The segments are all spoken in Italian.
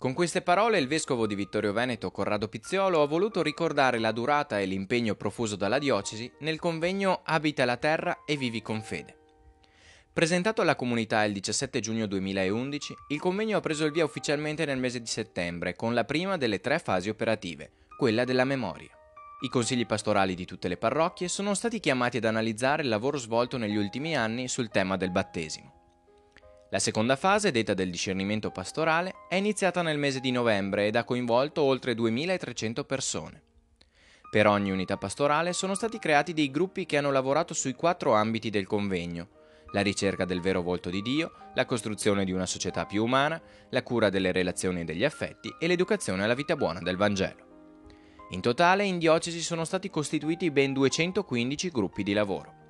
Con queste parole il vescovo di Vittorio Veneto, Corrado Pizziolo, ha voluto ricordare la durata e l'impegno profuso dalla diocesi nel convegno Abita la terra e vivi con fede. Presentato alla comunità il 17 giugno 2011, il convegno ha preso il via ufficialmente nel mese di settembre, con la prima delle 3 fasi operative, quella della memoria. I consigli pastorali di tutte le parrocchie sono stati chiamati ad analizzare il lavoro svolto negli ultimi anni sul tema del battesimo. La seconda fase, detta del discernimento pastorale, è iniziata nel mese di novembre ed ha coinvolto oltre 2300 persone. Per ogni unità pastorale sono stati creati dei gruppi che hanno lavorato sui 4 ambiti del convegno: la ricerca del vero volto di Dio, la costruzione di una società più umana, la cura delle relazioni e degli affetti e l'educazione alla vita buona del Vangelo. In totale in diocesi sono stati costituiti ben 215 gruppi di lavoro.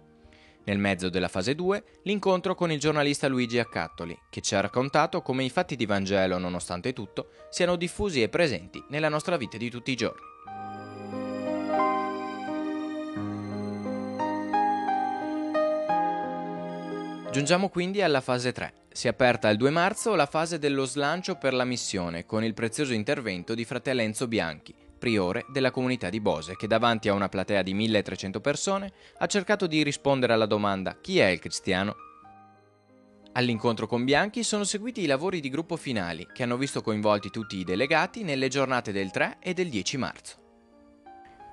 Nel mezzo della fase 2, l'incontro con il giornalista Luigi Accattoli, che ci ha raccontato come i fatti di Vangelo, nonostante tutto, siano diffusi e presenti nella nostra vita di tutti i giorni. Giungiamo quindi alla fase 3. Si è aperta il 2 marzo la fase dello slancio per la missione, con il prezioso intervento di fratello Enzo Bianchi, priore della comunità di Bose, che davanti a una platea di 1300 persone ha cercato di rispondere alla domanda: chi è il cristiano? All'incontro con Bianchi sono seguiti i lavori di gruppo finali, che hanno visto coinvolti tutti i delegati nelle giornate del 3 e del 10 marzo.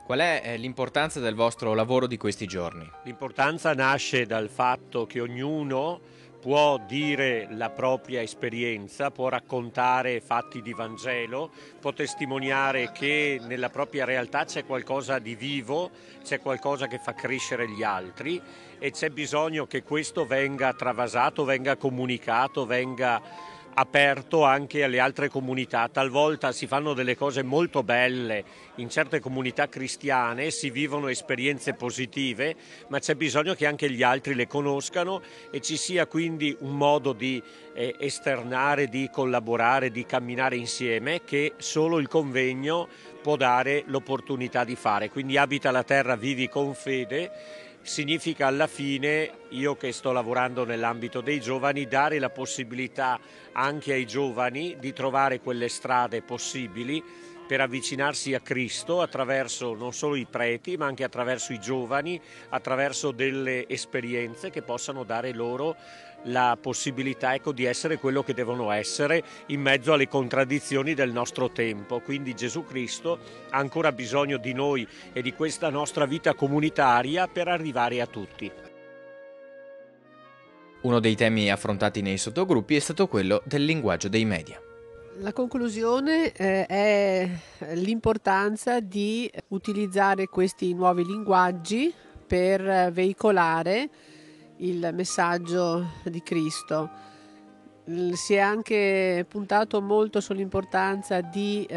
Qual è l'importanza del vostro lavoro di questi giorni? L'importanza nasce dal fatto che ognuno può dire la propria esperienza, può raccontare fatti di Vangelo, può testimoniare che nella propria realtà c'è qualcosa di vivo, c'è qualcosa che fa crescere gli altri e c'è bisogno che questo venga travasato, venga comunicato, venga aperto anche alle altre comunità. Talvolta si fanno delle cose molto belle in certe comunità cristiane, si vivono esperienze positive, ma c'è bisogno che anche gli altri le conoscano e ci sia quindi un modo di esternare, di collaborare, di camminare insieme che solo il convegno può dare l'opportunità di fare. Quindi Abita la terra, vivi con fede significa alla fine, io che sto lavorando nell'ambito dei giovani, dare la possibilità anche ai giovani di trovare quelle strade possibili per avvicinarsi a Cristo attraverso non solo i preti ma anche attraverso i giovani, attraverso delle esperienze che possano dare loro la possibilità di essere quello che devono essere in mezzo alle contraddizioni del nostro tempo. Quindi Gesù Cristo ha ancora bisogno di noi e di questa nostra vita comunitaria per arrivare a tutti. Uno dei temi affrontati nei sottogruppi è stato quello del linguaggio dei media. La conclusione è l'importanza di utilizzare questi nuovi linguaggi per veicolare il messaggio di Cristo. Si è anche puntato molto sull'importanza di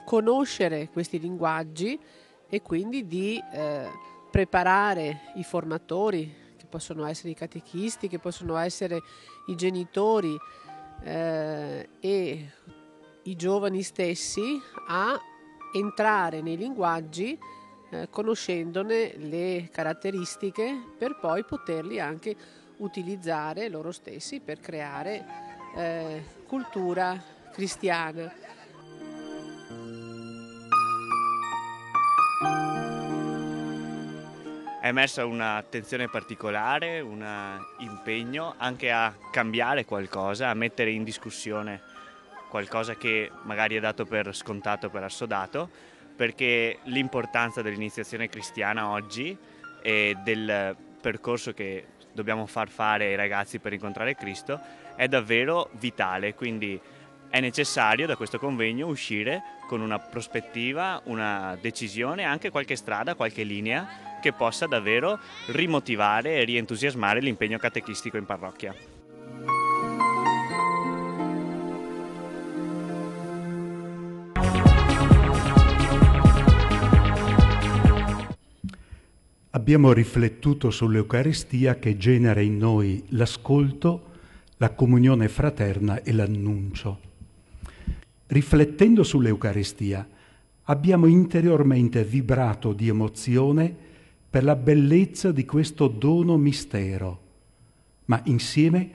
conoscere questi linguaggi e quindi di preparare i formatori, che possono essere i catechisti, che possono essere i genitori e i giovani stessi, a entrare nei linguaggi conoscendone le caratteristiche per poi poterli anche utilizzare loro stessi per creare cultura cristiana. È emersa un'attenzione particolare, un impegno anche a cambiare qualcosa, a mettere in discussione qualcosa che magari è dato per scontato, per assodato, perché l'importanza dell'iniziazione cristiana oggi e del percorso che dobbiamo far fare ai ragazzi per incontrare Cristo è davvero vitale, quindi è necessario da questo convegno uscire con una prospettiva, una decisione, anche qualche strada, qualche linea che possa davvero rimotivare e rientusiasmare l'impegno catechistico in parrocchia. Abbiamo riflettuto sull'Eucaristia che genera in noi l'ascolto, la comunione fraterna e l'annuncio. Riflettendo sull'Eucaristia, abbiamo interiormente vibrato di emozione per la bellezza di questo dono mistero, ma insieme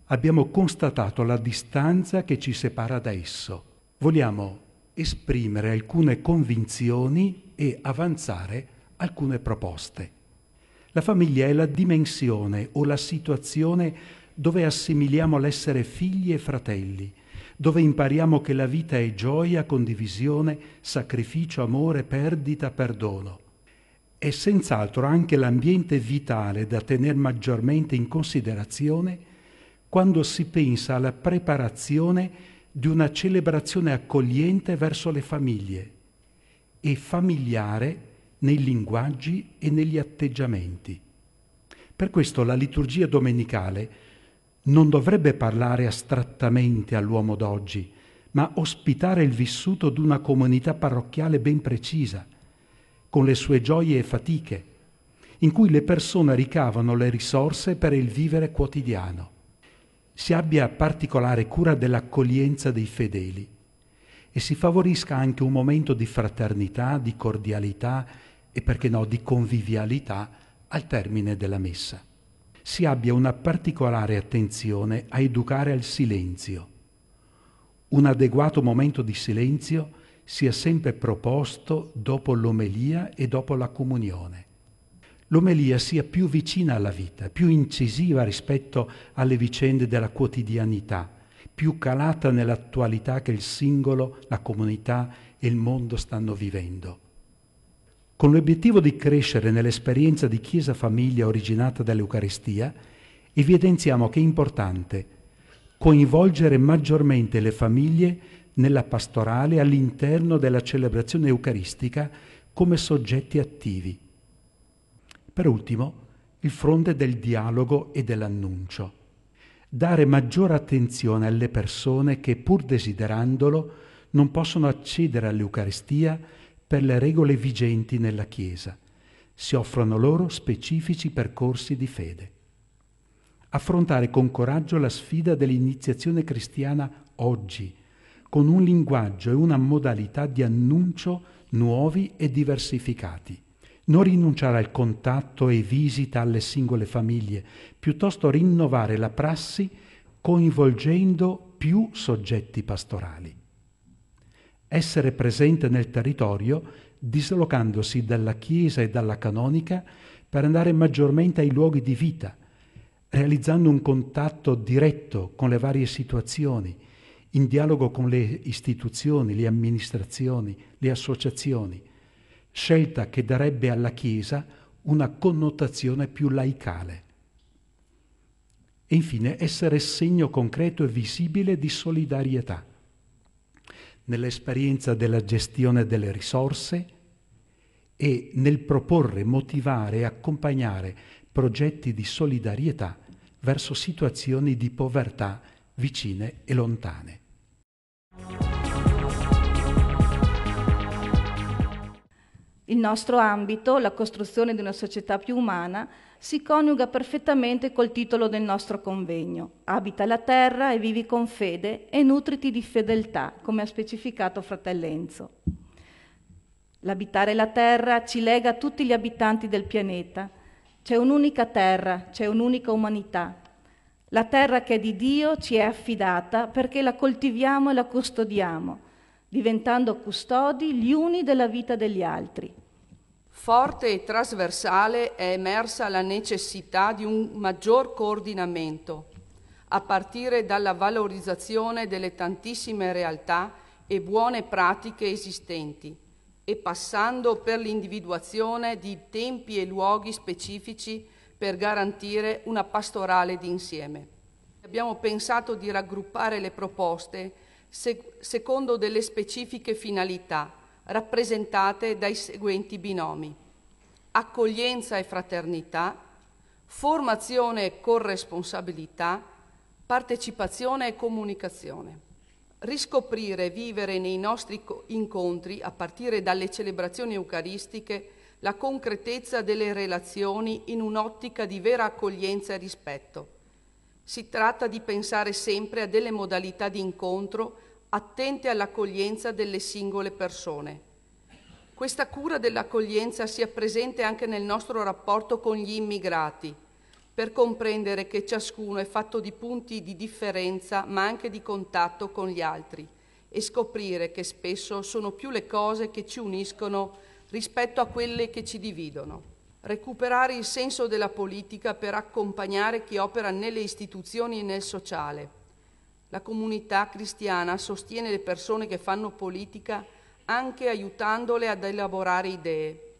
abbiamo constatato la distanza che ci separa da esso. vogliamo esprimere alcune convinzioni e avanzare alcune proposte. La famiglia è la dimensione o la situazione dove assimiliamo l'essere figli e fratelli, dove impariamo che la vita è gioia, condivisione, sacrificio, amore, perdita, perdono. È senz'altro anche l'ambiente vitale da tenere maggiormente in considerazione quando si pensa alla preparazione di una celebrazione accogliente verso le famiglie e familiare nei linguaggi e negli atteggiamenti. Per questo la liturgia domenicale non dovrebbe parlare astrattamente all'uomo d'oggi, ma ospitare il vissuto di una comunità parrocchiale ben precisa, con le sue gioie e fatiche, in cui le persone ricavano le risorse per il vivere quotidiano. Si abbia particolare cura dell'accoglienza dei fedeli e si favorisca anche un momento di fraternità, di cordialità e, perché no, di convivialità al termine della messa. Si abbia una particolare attenzione a educare al silenzio. Un adeguato momento di silenzio sia sempre proposto dopo l'omelia e dopo la comunione. L'omelia sia più vicina alla vita, più incisiva rispetto alle vicende della quotidianità, più calata nell'attualità che il singolo, la comunità e il mondo stanno vivendo. Con l'obiettivo di crescere nell'esperienza di Chiesa-famiglia originata dall'Eucaristia, evidenziamo che è importante coinvolgere maggiormente le famiglie nella pastorale all'interno della celebrazione eucaristica come soggetti attivi. Per ultimo, il fronte del dialogo e dell'annuncio. Dare maggiore attenzione alle persone che, pur desiderandolo, non possono accedere all'Eucaristia per le regole vigenti nella Chiesa. Si offrono loro specifici percorsi di fede. Affrontare con coraggio la sfida dell'iniziazione cristiana oggi, con un linguaggio e una modalità di annuncio nuovi e diversificati. Non rinunciare al contatto e visita alle singole famiglie, piuttosto rinnovare la prassi coinvolgendo più soggetti pastorali. Essere presente nel territorio, dislocandosi dalla Chiesa e dalla canonica per andare maggiormente ai luoghi di vita, realizzando un contatto diretto con le varie situazioni, in dialogo con le istituzioni, le amministrazioni, le associazioni, scelta che darebbe alla Chiesa una connotazione più laicale. E infine essere segno concreto e visibile di solidarietà, nell'esperienza della gestione delle risorse e nel proporre, motivare e accompagnare progetti di solidarietà verso situazioni di povertà vicine e lontane. Il nostro ambito, la costruzione di una società più umana, si coniuga perfettamente col titolo del nostro convegno: Abita la terra e vivi con fede e nutriti di fedeltà, come ha specificato Fratel Enzo. L'abitare la terra ci lega a tutti gli abitanti del pianeta. C'è un'unica terra, c'è un'unica umanità. La terra che è di Dio ci è affidata perché la coltiviamo e la custodiamo, diventando custodi gli uni della vita degli altri. Forte e trasversale è emersa la necessità di un maggior coordinamento, a partire dalla valorizzazione delle tantissime realtà e buone pratiche esistenti, e passando per l'individuazione di tempi e luoghi specifici per garantire una pastorale d'insieme. Abbiamo pensato di raggruppare le proposte secondo delle specifiche finalità, rappresentate dai seguenti binomi: accoglienza e fraternità, formazione e corresponsabilità, partecipazione e comunicazione. Riscoprire e vivere nei nostri incontri, a partire dalle celebrazioni eucaristiche, la concretezza delle relazioni in un'ottica di vera accoglienza e rispetto. Si tratta di pensare sempre a delle modalità di incontro attente all'accoglienza delle singole persone. Questa cura dell'accoglienza sia presente anche nel nostro rapporto con gli immigrati, per comprendere che ciascuno è fatto di punti di differenza, ma anche di contatto con gli altri, e scoprire che spesso sono più le cose che ci uniscono rispetto a quelle che ci dividono. Recuperare il senso della politica per accompagnare chi opera nelle istituzioni e nel sociale. La comunità cristiana sostiene le persone che fanno politica anche aiutandole ad elaborare idee.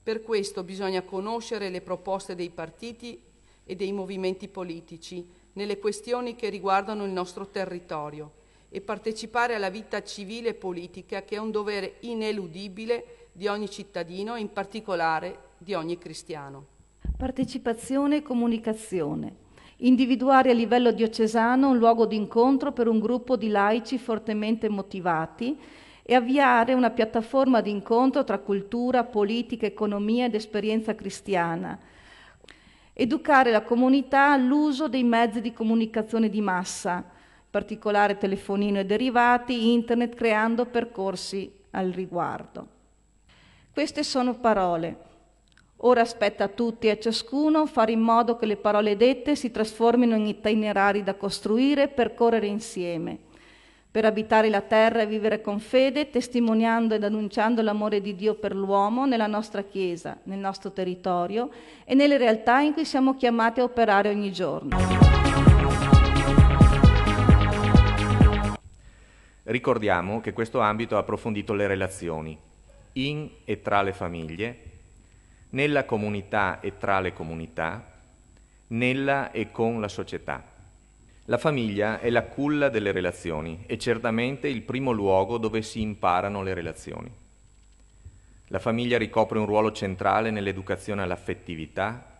Per questo bisogna conoscere le proposte dei partiti e dei movimenti politici nelle questioni che riguardano il nostro territorio e partecipare alla vita civile e politica, che è un dovere ineludibile di ogni cittadino e in particolare di ogni cristiano. Partecipazione e comunicazione. Individuare a livello diocesano un luogo di incontro per un gruppo di laici fortemente motivati e avviare una piattaforma di incontro tra cultura, politica, economia ed esperienza cristiana. Educare la comunità all'uso dei mezzi di comunicazione di massa, in particolare telefonino e derivati, internet, creando percorsi al riguardo. Queste sono parole. Ora aspetta a tutti e a ciascuno fare in modo che le parole dette si trasformino in itinerari da costruire e percorrere insieme, per abitare la terra e vivere con fede, testimoniando ed annunciando l'amore di Dio per l'uomo nella nostra Chiesa, nel nostro territorio e nelle realtà in cui siamo chiamati a operare ogni giorno. Ricordiamo che questo ambito ha approfondito le relazioni in e tra le famiglie, nella comunità e tra le comunità, nella e con la società. La famiglia è la culla delle relazioni e certamente il primo luogo dove si imparano le relazioni. La famiglia ricopre un ruolo centrale nell'educazione all'affettività,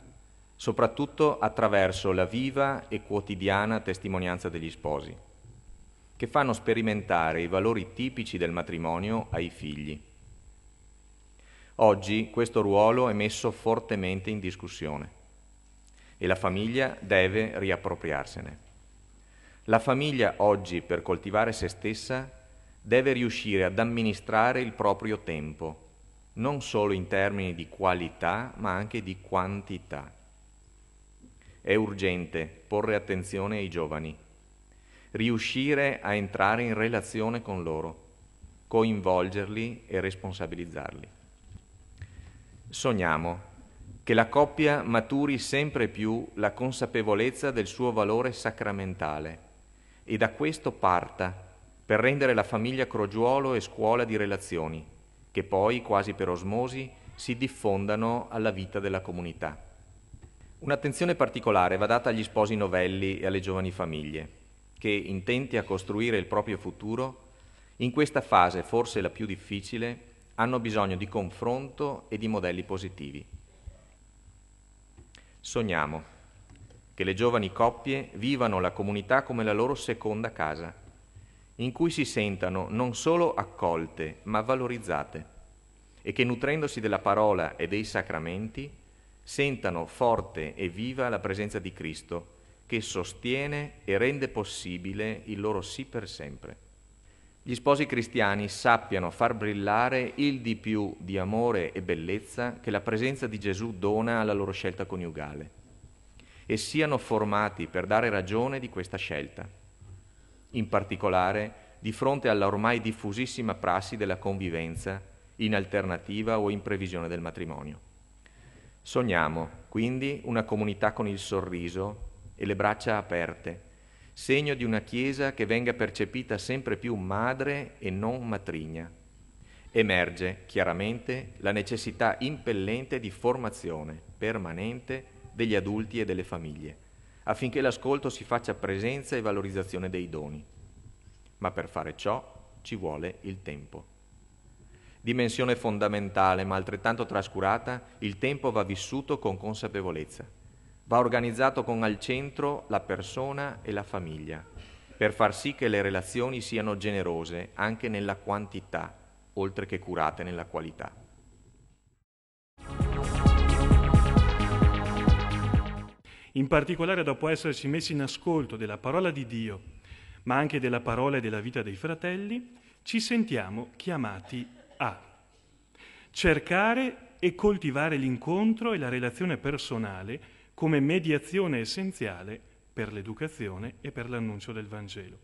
soprattutto attraverso la viva e quotidiana testimonianza degli sposi, che fanno sperimentare i valori tipici del matrimonio ai figli. Oggi questo ruolo è messo fortemente in discussione e la famiglia deve riappropriarsene. La famiglia oggi, per coltivare se stessa, deve riuscire ad amministrare il proprio tempo, non solo in termini di qualità, ma anche di quantità. È urgente porre attenzione ai giovani, riuscire a entrare in relazione con loro, coinvolgerli e responsabilizzarli. Sogniamo che la coppia maturi sempre più la consapevolezza del suo valore sacramentale e da questo parta per rendere la famiglia crogiuolo e scuola di relazioni, che poi, quasi per osmosi, si diffondano alla vita della comunità. Un'attenzione particolare va data agli sposi novelli e alle giovani famiglie, che, intenti a costruire il proprio futuro, in questa fase, forse la più difficile, hanno bisogno di confronto e di modelli positivi. Sogniamo che le giovani coppie vivano la comunità come la loro seconda casa, in cui si sentano non solo accolte, ma valorizzate, e che nutrendosi della parola e dei sacramenti sentano forte e viva la presenza di Cristo, che sostiene e rende possibile il loro sì per sempre. Gli sposi cristiani sappiano far brillare il di più di amore e bellezza che la presenza di Gesù dona alla loro scelta coniugale e siano formati per dare ragione di questa scelta, in particolare di fronte alla ormai diffusissima prassi della convivenza in alternativa o in previsione del matrimonio. Sogniamo quindi una comunità con il sorriso e le braccia aperte, segno di una Chiesa che venga percepita sempre più madre e non matrigna. Emerge chiaramente la necessità impellente di formazione permanente degli adulti e delle famiglie, affinché l'ascolto si faccia presenza e valorizzazione dei doni. Ma per fare ciò ci vuole il tempo. Dimensione fondamentale, ma altrettanto trascurata, il tempo va vissuto con consapevolezza. Va organizzato con al centro la persona e la famiglia, per far sì che le relazioni siano generose anche nella quantità, oltre che curate nella qualità. In particolare, dopo esserci messi in ascolto della parola di Dio, ma anche della parola e della vita dei fratelli, ci sentiamo chiamati a cercare e coltivare l'incontro e la relazione personale come mediazione essenziale per l'educazione e per l'annuncio del Vangelo.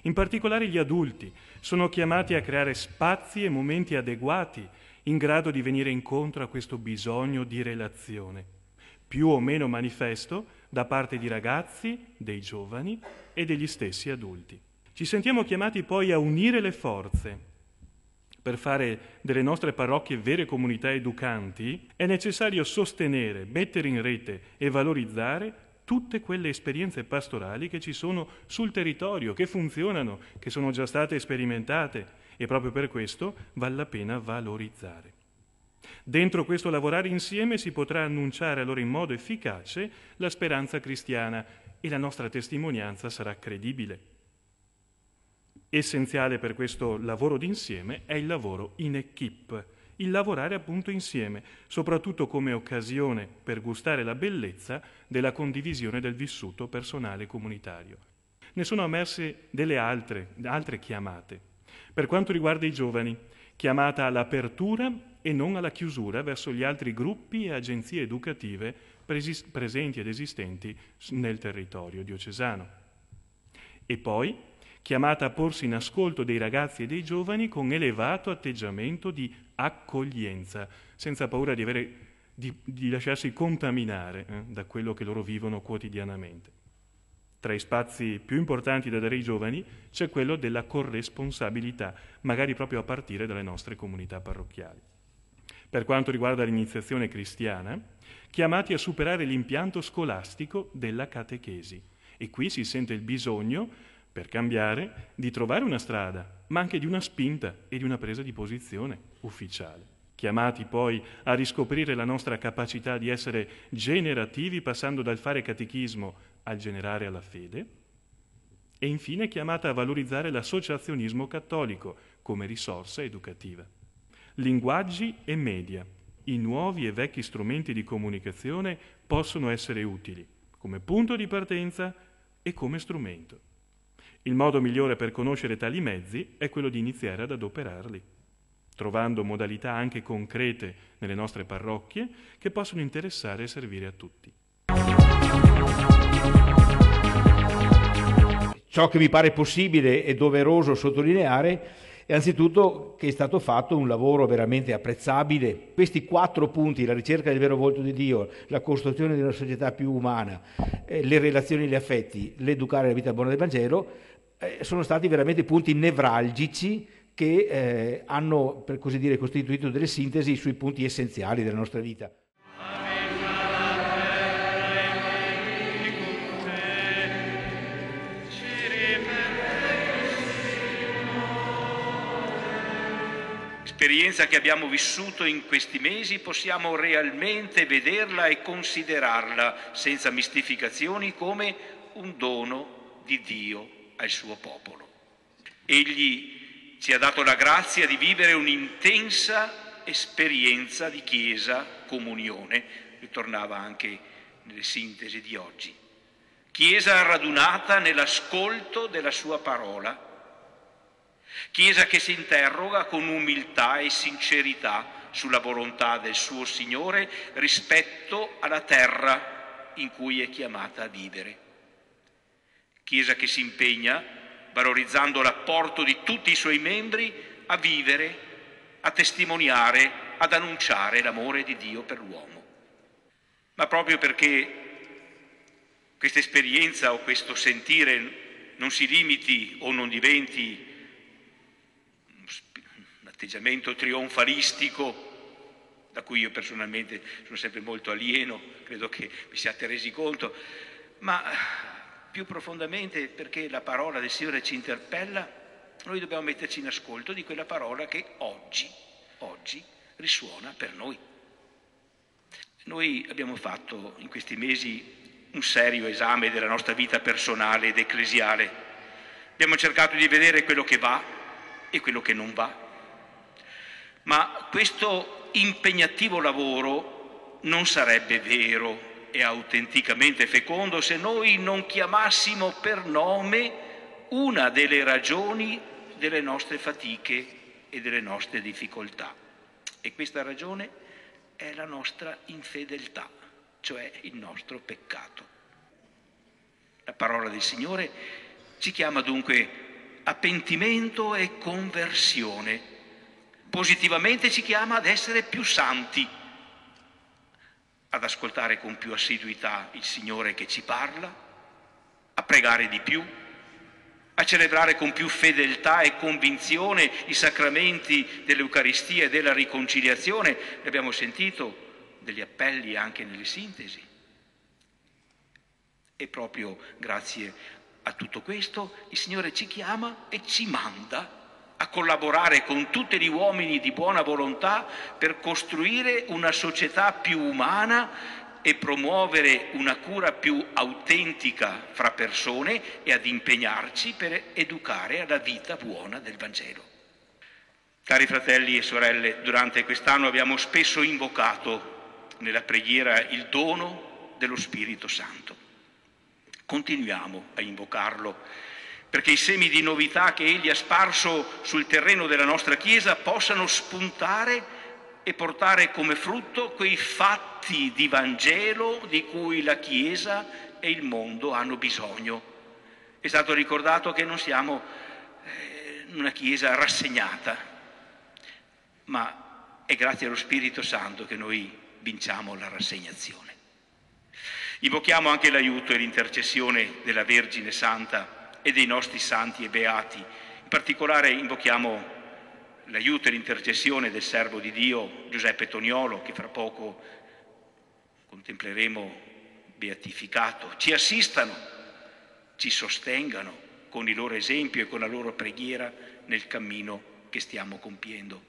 In particolare gli adulti sono chiamati a creare spazi e momenti adeguati in grado di venire incontro a questo bisogno di relazione, più o meno manifesto da parte di ragazzi, dei giovani e degli stessi adulti. Ci sentiamo chiamati poi a unire le forze. Per fare delle nostre parrocchie vere comunità educanti è necessario sostenere, mettere in rete e valorizzare tutte quelle esperienze pastorali che ci sono sul territorio, che funzionano, che sono già state sperimentate e proprio per questo vale la pena valorizzare. Dentro questo lavorare insieme si potrà annunciare allora in modo efficace la speranza cristiana e la nostra testimonianza sarà credibile. Essenziale per questo lavoro d'insieme è il lavoro in equipe, il lavorare appunto insieme, soprattutto come occasione per gustare la bellezza della condivisione del vissuto personale e comunitario. Ne sono emerse delle altre chiamate. Per quanto riguarda i giovani, chiamata all'apertura e non alla chiusura verso gli altri gruppi e agenzie educative presenti ed esistenti nel territorio diocesano. E poi chiamata a porsi in ascolto dei ragazzi e dei giovani con elevato atteggiamento di accoglienza, senza paura di lasciarsi contaminare da quello che loro vivono quotidianamente. Tra i spazi più importanti da dare ai giovani c'è quello della corresponsabilità, magari proprio a partire dalle nostre comunità parrocchiali. Per quanto riguarda l'iniziazione cristiana, chiamati a superare l'impianto scolastico della catechesi. E qui si sente il bisogno, per cambiare, di trovare una strada, ma anche di una spinta e di una presa di posizione ufficiale. Chiamati poi a riscoprire la nostra capacità di essere generativi passando dal fare catechismo al generare alla fede, e infine chiamata a valorizzare l'associazionismo cattolico come risorsa educativa. Linguaggi e media, i nuovi e vecchi strumenti di comunicazione possono essere utili come punto di partenza e come strumento. Il modo migliore per conoscere tali mezzi è quello di iniziare ad adoperarli, trovando modalità anche concrete nelle nostre parrocchie che possono interessare e servire a tutti. Ciò che mi pare possibile e doveroso sottolineare è anzitutto che è stato fatto un lavoro veramente apprezzabile. Questi 4 punti, la ricerca del vero volto di Dio, la costruzione di una società più umana, le relazioni e gli affetti, l'educare la vita buona del Vangelo, sono stati veramente punti nevralgici che hanno, per così dire, costituito delle sintesi sui punti essenziali della nostra vita. L'esperienza che abbiamo vissuto in questi mesi possiamo realmente vederla e considerarla senza mistificazioni come un dono di Dio al suo popolo. Egli ci ha dato la grazia di vivere un'intensa esperienza di Chiesa, comunione, ritornava anche nelle sintesi di oggi. Chiesa radunata nell'ascolto della sua parola, Chiesa che si interroga con umiltà e sincerità sulla volontà del suo Signore rispetto alla terra in cui è chiamata a vivere. Chiesa che si impegna, valorizzando l'apporto di tutti i suoi membri, a vivere, a testimoniare, ad annunciare l'amore di Dio per l'uomo. Ma proprio perché questa esperienza o questo sentire non si limiti o non diventi un atteggiamento trionfalistico, da cui io personalmente sono sempre molto alieno, credo che vi siate resi conto, ma più profondamente perché la parola del Signore ci interpella, noi dobbiamo metterci in ascolto di quella parola che oggi risuona per noi. Noi abbiamo fatto in questi mesi un serio esame della nostra vita personale ed ecclesiale. Abbiamo cercato di vedere quello che va e quello che non va. Ma questo impegnativo lavoro non sarebbe vero e autenticamente fecondo se noi non chiamassimo per nome una delle ragioni delle nostre fatiche e delle nostre difficoltà. E questa ragione è la nostra infedeltà, cioè il nostro peccato. La parola del Signore ci chiama dunque a pentimento e conversione. Positivamente ci chiama ad essere più santi, ad ascoltare con più assiduità il Signore che ci parla, a pregare di più, a celebrare con più fedeltà e convinzione i sacramenti dell'Eucaristia e della riconciliazione. Ne abbiamo sentito degli appelli anche nelle sintesi. E proprio grazie a tutto questo il Signore ci chiama e ci manda a collaborare con tutti gli uomini di buona volontà per costruire una società più umana e promuovere una cura più autentica fra persone e ad impegnarci per educare alla vita buona del Vangelo. Cari fratelli e sorelle, durante quest'anno abbiamo spesso invocato nella preghiera il dono dello Spirito Santo. Continuiamo a invocarlo perché i semi di novità che Egli ha sparso sul terreno della nostra Chiesa possano spuntare e portare come frutto quei fatti di Vangelo di cui la Chiesa e il mondo hanno bisogno. È stato ricordato che non siamo una Chiesa rassegnata, ma è grazie allo Spirito Santo che noi vinciamo la rassegnazione. Invochiamo anche l'aiuto e l'intercessione della Vergine Santa e dei nostri santi e beati. In particolare invochiamo l'aiuto e l'intercessione del servo di Dio Giuseppe Toniolo, che fra poco contempleremo beatificato. Ci assistano, ci sostengano con il loro esempio e con la loro preghiera nel cammino che stiamo compiendo.